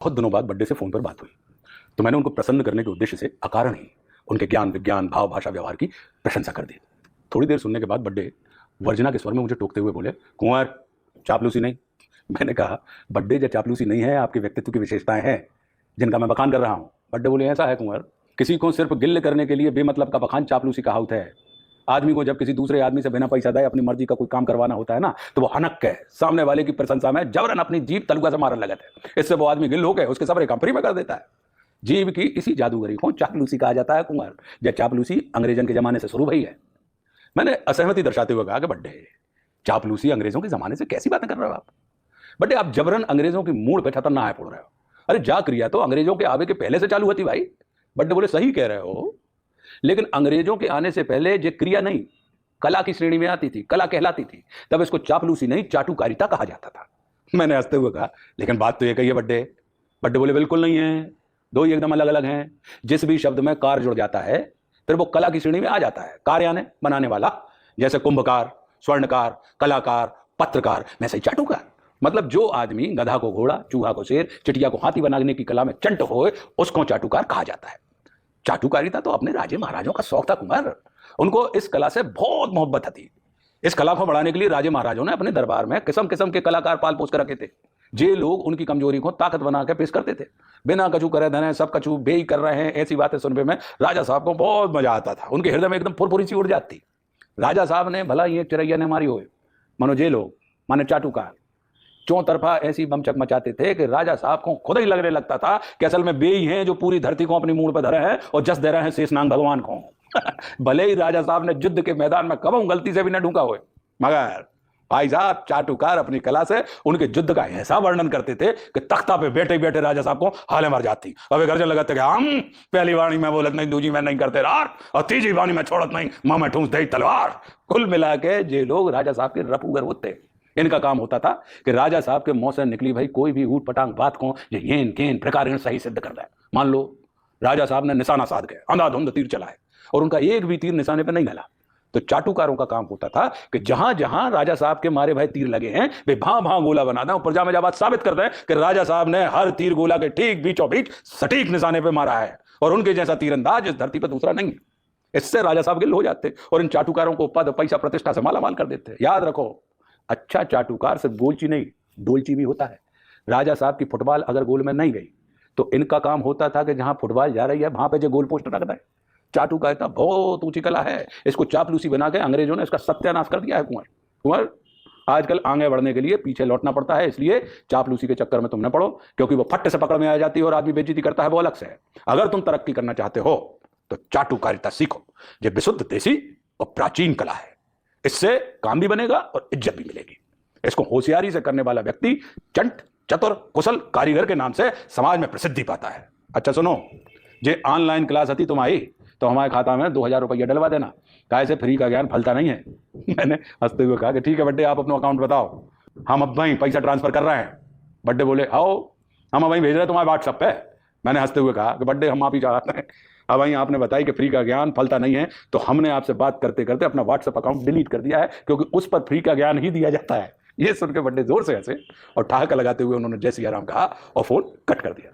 बहुत दिनों बाद बड्डे से फोन पर बात हुई तो मैंने उनको प्रसन्न करने के उद्देश्य से अकारण ही उनके ज्ञान विज्ञान भाव भाषा व्यवहार की प्रशंसा कर दी। थोड़ी देर सुनने के बाद बड्डे वर्जना के स्वर में मुझे टोकते हुए बोले, कुंवर चापलूसी नहीं। मैंने कहा, बड्डे या चापलूसी नहीं है, आपके व्यक्तित्व की विशेषताएं हैं जिनका मैं बखान कर रहा हूं। बड्डे बोले, ऐसा है कुंवर, किसी को सिर्फ गिल्ल करने के लिए बेमतलब का बखान चापलूसी कहावत है। आदमी को जब किसी दूसरे आदमी से बिना पैसा दे अपनी मर्जी का कोई काम करवाना होता है ना, तो वो हनक के सामने वाले की प्रशंसा में जबरन अपनी जीभ तलुआ से मारने लगता है। इससे वो आदमी गिल होकर उसके सबरे कंपनी में कर देता है। जीभ की इसी जादूगरी को चापलूसी कहा जाता है कुंवर। यह चापलूसी अंग्रेजन के जमाने से शुरू हुई है। मैंने असहमति दर्शाते हुए कहा कि बड्डे, चापलूसी अंग्रेजों के जमाने से कैसी बातें कर रहे हो आप? बड्डे, आप जबरन अंग्रेजों की मूड पे छतर ना आए पड़ रहे हो। अरे जा क्रिया तो अंग्रेजों के आवे के पहले से चालू होती भाई। बड्डे बोले, सही कह रहे हो, लेकिन अंग्रेजों के आने से पहले ये क्रिया नहीं कला की श्रेणी में आती थी, कला कहलाती थी। तब इसको चापलूसी नहीं चाटुकारिता कहा जाता था। मैंने हंसते हुए कहा, लेकिन बात तो ये कही है बड्डे। बड्डे बोले, बिल्कुल नहीं है, दो ही एकदम अलग अलग हैं। जिस भी शब्द में कार जुड़ जाता है फिर वो कला की श्रेणी में आ जाता है। कार यानी बनाने वाला, जैसे कुंभकार, स्वर्णकार, कलाकार, पत्रकार, वैसे ही चाटुकार। मतलब जो आदमी गधा को घोड़ा, चूहा को शेर, चिटिया को हाथी बनाने की कला में चंट होए उसको चाटुकार कहा जाता है। चाटुकारिता तो अपने राजे महाराजों का शौक था कुमार। उनको इस कला से बहुत मोहब्बत थी। इस कला को बढ़ाने के लिए राजे महाराजों ने अपने दरबार में किस्म किस्म के कलाकार पाल पोस कर रखे थे। जे लोग उनकी कमजोरी को ताकत बना के पेश करते थे। बिना कछु करे धने सब कछु बेई कर रहे हैं, ऐसी बातें सुनने में राजा साहब को बहुत मजा आता था। उनके हृदय में एकदम फुरफुरी सी उड़ जाती। राजा साहब ने भला ये चिरैया ने मारी हो, मानो जे लोग माने चाटुकार चौतरफा ऐसी बमचक मचाते थे कि राजा साहब को खुद ही लगने लगता था कि असल में बेई हैं जो पूरी धरती को अपनी मूड पर धरे हैं और जस दे रहे हैं शेषनाग भगवान को। भले ही राजा साहब ने युद्ध के मैदान में कभी गलती से भी न ढूंढा हुए, मगर भाई साहब चाटुकार अपनी कला से उनके युद्ध का ऐसा वर्णन करते थे कि तख्ता पे बैठे बैठे राजा साहब को हाले मर जाती। अब गर्जन लगाते कि हम पहली वाणी में बोलत नहीं, दूजी में नहीं करते रार, और तीसरी वाणी में छोड़त नहीं, मां में ठूंस दे तलवार। कुल मिला के जे लोग राजा साहब के रफूगर होते, इनका काम होता था कि राजा साहब के मुंह से निकली भाई कोई भी ऊट पटांग बात को येन केन प्रकार सही सिद्ध कर रहा है। मान लो राजा साहब ने निशाना साध गए, अंधाधुंध तीर चलाए और उनका एक भी तीर निशाने पर नहीं गला, तो चाटुकारों का काम होता था कि जहां जहां राजा साहब के मारे भाई तीर लगे हैं वे भां भां गोला बना दें और प्रजा में जब बात साबित कर दें कि राजा साहब ने हर तीर गोला के ठीक बीचों बीच सटीक निशाने पे मारा है और उनके जैसा तीरंदाज इस धरती पर दूसरा नहीं है। इससे राजा साहब गिल हो जाते और इन चाटुकारों को पद पैसा प्रतिष्ठा से मालामाल कर देते। याद रखो, अच्छा चाटुकार सिर्फ गोलची नहीं डोलची भी होता है। राजा साहब की फुटबॉल अगर गोल में नहीं गई तो इनका काम होता था कि जहां फुटबॉल जा रही है वहां पे जो गोल पोस्ट रख दें। चाटुकारिता बहुत ऊंची कला है। इसको चापलूसी बना के अंग्रेजों ने इसका सत्यानाश कर दिया है कुंवर। कुंवर, आजकल आगे बढ़ने के लिए पीछे लौटना पड़ता है, इसलिए चापलूसी के चक्कर में तुम न पड़ो, क्योंकि वो फट से पकड़ में आ जाती है और आदमी बेइज्जती करता है, वो अलग से है। अगर तुम तरक्की करना चाहते हो तो चाटुकारिता सीखो। ये विशुद्ध देसी और प्राचीन कला है। इससे काम भी बनेगा और इज्जत भी मिलेगी। इसको होशियारी से करने वाला व्यक्ति चंट, चतुर, कुशल कारीगर के नाम से समाज में प्रसिद्धि पाता है। अच्छा सुनो, जे ऑनलाइन क्लास आती तुम आई तो हमारे खाता में 2000 रुपया डलवा देना, काहे से फ्री का ज्ञान फलता नहीं है। मैंने हंसते हुए कहा कि ठीक है बड्डे, आप अपना अकाउंट बताओ, हम अब वहीं पैसा ट्रांसफर कर रहे हैं। बड्डे बोले, आओ हम वहीं भेज रहे हैं तुम्हारे व्हाट्सएप पे। मैंने हंसते हुए कहा कि बड्डे, हम आप ही चाहते हैं। अब वहीं आपने बताई कि फ्री का ज्ञान फलता नहीं है, तो हमने आपसे बात करते करते अपना व्हाट्सएप अकाउंट डिलीट कर दिया है, क्योंकि उस पर फ्री का ज्ञान ही दिया जाता है। ये सुनकर बड्डे जोर से हंसे और ठहाका लगाते हुए उन्होंने जय सिया राम कहा और फोन कट कर दिया।